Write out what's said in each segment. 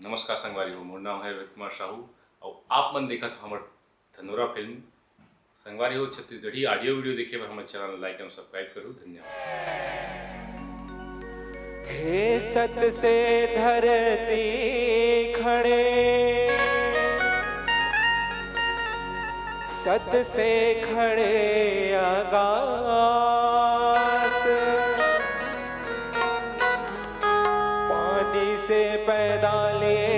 नमस्कार संगवारी हो, मोर नाम है रोहित कुमार साहू और आप मन देखा तो हमार धनोरा फिल्म संगवारी हो छत्तीसगढ़ी ऑडियो वीडियो देखे बर हमारे चैनल लाइक एवं सब्सक्राइब करूँ। धन्यवाद। हे सत से धरती खड़े, सत से खड़े आकाश, पानी से पैदा लिए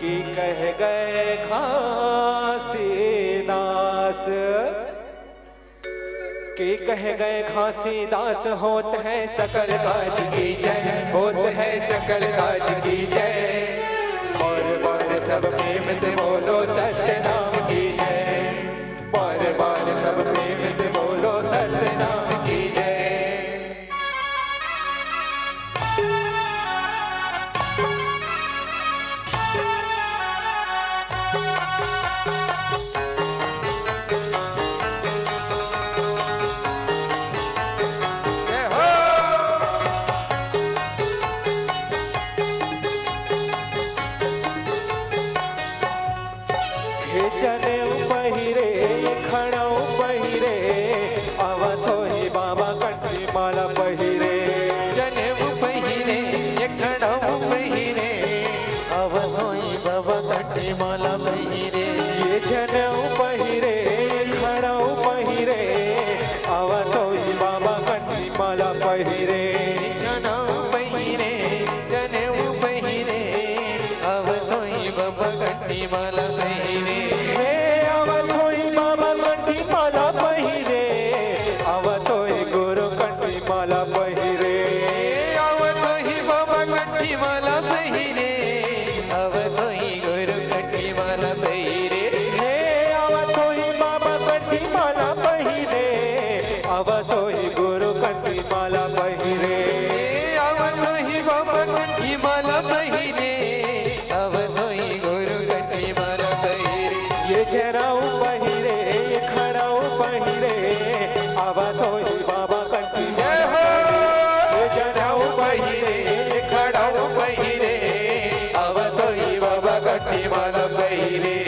कि कह गए घासीदास, कि कह गए घासीदास होत है सकल काज की जय, होत है सकल काज की जय। बार बार सब प्रेम से बोलो सत्य नाम की जय, बार बार सब प्रेम से बोलो सत्य नाम की जय। जनेऊ पहिरे खड़ाऊ पहिरे अवधो ही बाबा कटरी माला पहिरे, जनेऊ पहिरे खड़ाऊ पहिरे अवधो ही बाबा कटरी माला पहिरे। ये जनेऊ पहिरे खड़ाऊ पहिरे अवधो ही बाबा कटरी माला पहिरे, जनेऊ पहिरे जनेऊ पहिरे अवधो ही बाबा कटरी माला पहिरे। माला पहिरे अवधो ही बाबा कटरी माला पहिरे, अवधो ही गुरु कटरी माला पहिरे। हे अवधो ही बाबा कटरी माला पहिरे, अवधो ही गुरु कटरी माला पहिरे, अवधो ही बाबा कटरी माला पहिरे, अवधो ही गुरु कटरी माला पहिरे। ये जराऊ पहिरे ये खड़ाऊ पहिरे अवधो ही बाबा कटरी पहिरे खड़ाऊ पहिरे अवधो ही बाबा कटरी माला पहिरे।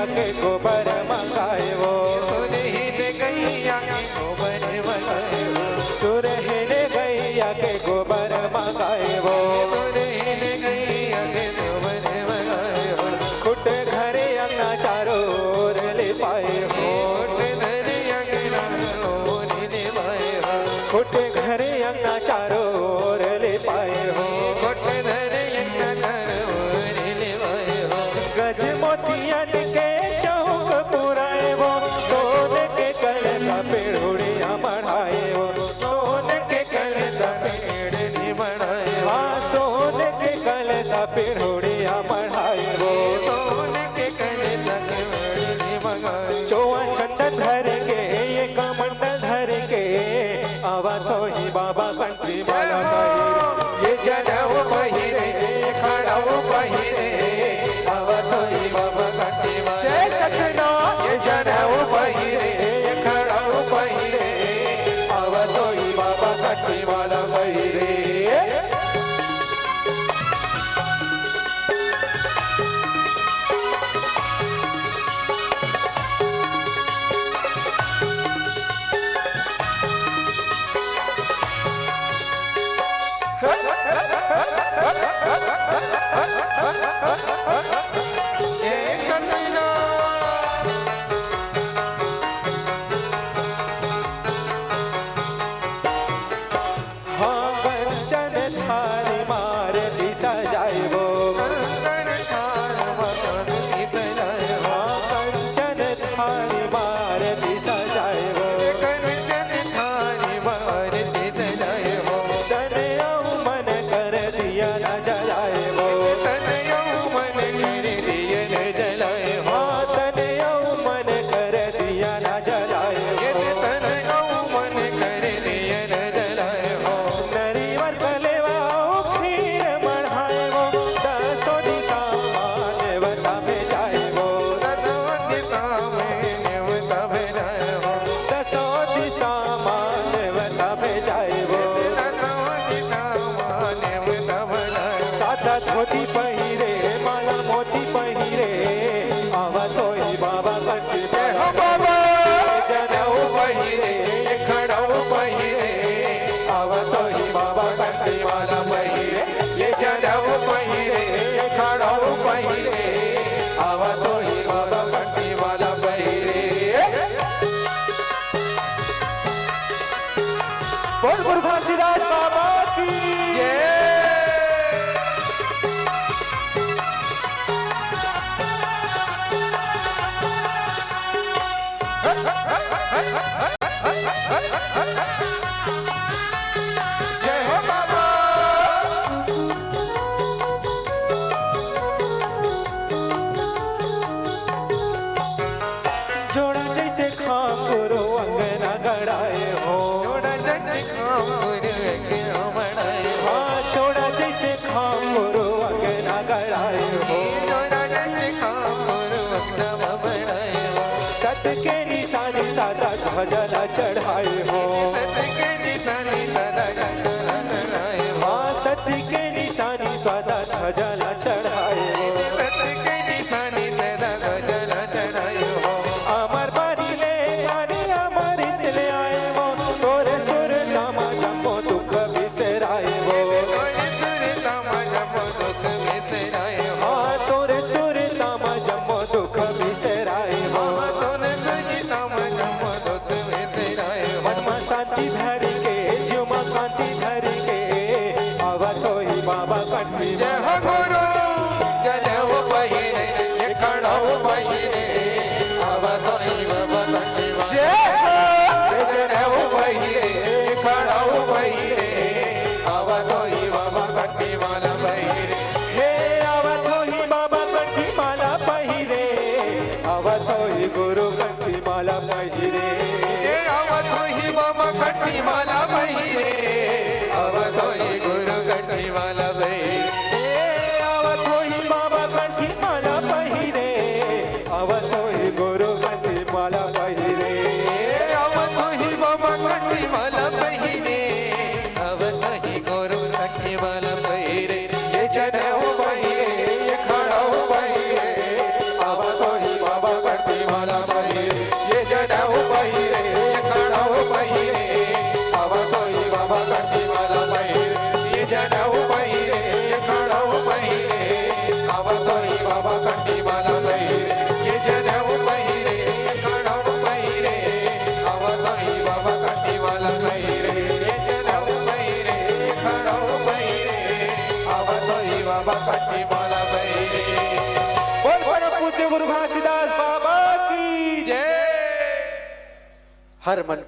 के गोबर मंगाए वो सुरहित गैया के गोबर मंगाए वो, सुरहित गैया के गोबर मंगाए वो, सुरहित गैया के गोबर मंगाए वो। खुट घरे अंगना चारों ओर ले पाए हो, खुट घरे अंगना ओर ले पाए हो, खुट घरे अंगना चारों ओर ले पाए हो, खुट घरे अंगना ओर ले पाए हो। गज मोतियन के चौक पहिरे माला मोती पहिरे आवतोई बाबा कंठी माला बाबा जनेऊ पहिरे खड़ाऊ पहिरे आवतोई बाबा कंठी माला पहिरे ये जनेऊ पहिरे खड़ाऊ पहिरे आवतोई बाबा कंठी माला पहिरे बोल गुरु घासीदास बाबा की जय हो बाबा। जोड़ा जैसे खाम गुरु अंगना गड़ाए हो जोड़ा जग खाम गुरु के मनाए हाँ छोड़ा जैसे खाम गुरु अंगना गड़ाए हो जोड़ा जग खाम गुरु एकदम बनाए सत के निशानी सादा ध्वजा चढ़ाए हो सत के निशानी सदा बनाए हाँ सत्य के निशानी सादा ध्वजा चढ़ाए हो सत के निशानी सदा गजला चढ़ाए हो अमर बारी ले आने अमर ले आए हो तोरे सुर नामा जपो दुख बिसराए हो तोरे सुर तामा जपो दुख बिसराए हो हाँ तोरे सुर नामा जपो दुख बिसराए हो तोरे सुर तामा जपो दुख बिसराए हो मन में शांति धरी के जीव में कांति धरी के आवतोई बाबा कंठी जय हो गुरु जनेऊ पहिरे ये खड़ाऊ पहिरे आवतोई बाबा कंठी जय हो जनेऊ पहिरे खड़ाऊ पहिरे आवतोई बाबा कंठी माला पहिरे हे आवतोई बाबा कंठी माला पहिरे आवतोई गुरु कंठी माला पहिरे ये आवतोई बाबा कंठी माला पहिरे आवतोई गुरु कंठी माला पहिरे हे आवतोई बाबा कंठी माला पहिरे आवतोई गुरु कंठी माला पहिरे आवतोई बाबा कंठी माला पहिरे आवतोई गुरु कंठी माला पहिरे ये जनेऊ पहिरे ये खड़ाऊ पहिरे आवतोई बाबा कंठी माला पहिरे ये जनेऊ पहिरे ये खड़ाऊ पहिरे आवतोई बाबा कंठी माला पहिरे ये जनेऊ पहिरे ये खड़ाऊ पहिरे आवतोई बाबा कंठी माला पहिरे ये जनेऊ पहिरे ये खड़ाऊ पहिरे आवतोई बाबा कंठी माला पहिरे ये जनेऊ पहिरे ये खड़ाऊ पहिरे आवतोई बाबा कंठी माला पहिरे बोल बोल पूज्य गुरु घासीदास बाबा की जय। हर मन